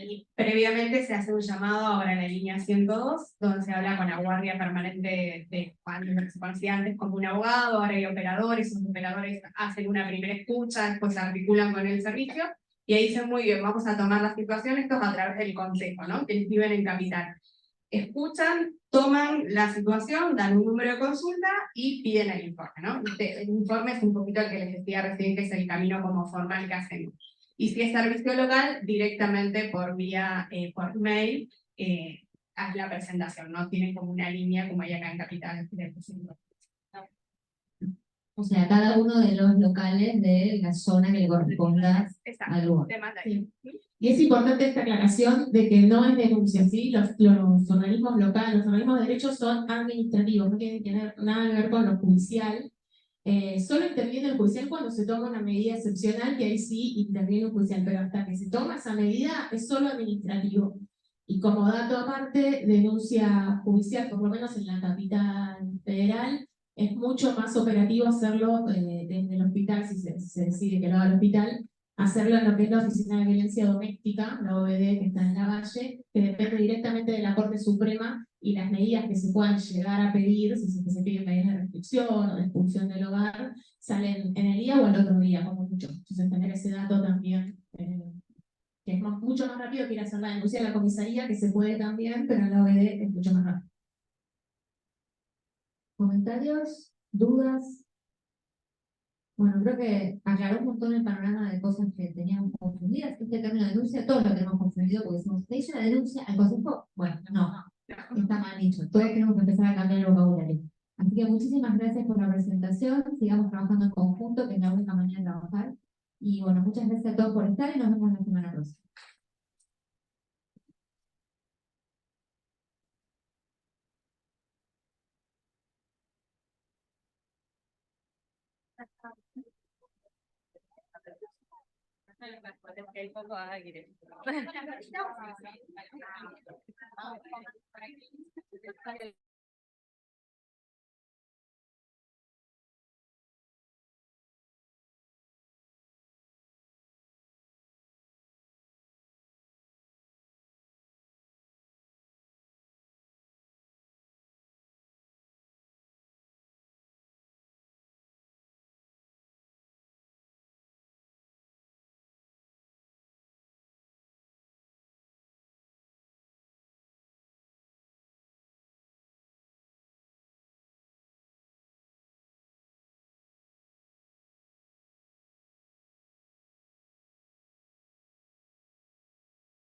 Y previamente se hace un llamado ahora en la línea 102, donde se habla con la guardia permanente de cuando se conocía antes como un abogado, ahora hay operadores, esos operadores hacen una primera escucha, después se articulan con el servicio, y ahí dicen muy bien, vamos a tomar la situación, esto es a través del consejo, ¿no? Que viven en Capital. Escuchan, toman la situación, dan un número de consulta y piden el informe, ¿no? El informe es un poquito el que les decía recién, que es el camino como formal que hacemos. Y si es servicio local, directamente por vía, por mail, haz la presentación, no tienen como una línea como hay acá en Capital. O sea, cada uno de los locales de la zona que le corresponda al lugar. Sí. Y es importante esta aclaración de que no es denuncia, ¿sí? Los organismos locales, los organismos de derechos son administrativos, no tienen que tener nada que ver con lo judicial. Solo interviene el judicial cuando se toma una medida excepcional, que ahí sí interviene el judicial, pero hasta que se toma esa medida es solo administrativo. Y como dato aparte, denuncia judicial, por lo menos en la capital federal, es mucho más operativo hacerlo desde el hospital, si se decide que lo haga el hospital, hacerlo en lo que es la Oficina de Violencia Doméstica, la OVD, que está en la Valle, que depende directamente de la Corte Suprema, y las medidas que se puedan llegar a pedir, si se piden medidas de restricción o de expulsión del hogar, salen en el día o el otro día, como mucho. Entonces tener ese dato también, que es mucho más rápido que ir a hacer la denuncia a la comisaría, que se puede también, pero en la OVD es mucho más rápido. ¿Comentarios? ¿Dudas? Bueno, creo que aclaró un montón el panorama de cosas que teníamos confundidas. Este término de denuncia, todos lo tenemos confundido porque decimos, ¿te hizo la denuncia al consejo? Bueno, no, está mal dicho. Todos tenemos que empezar a cambiar el vocabulario. Así que muchísimas gracias por la presentación. Sigamos trabajando en conjunto, que es la única manera de trabajar. Y bueno, muchas gracias a todos por estar y nos vemos la semana próxima. Gracias.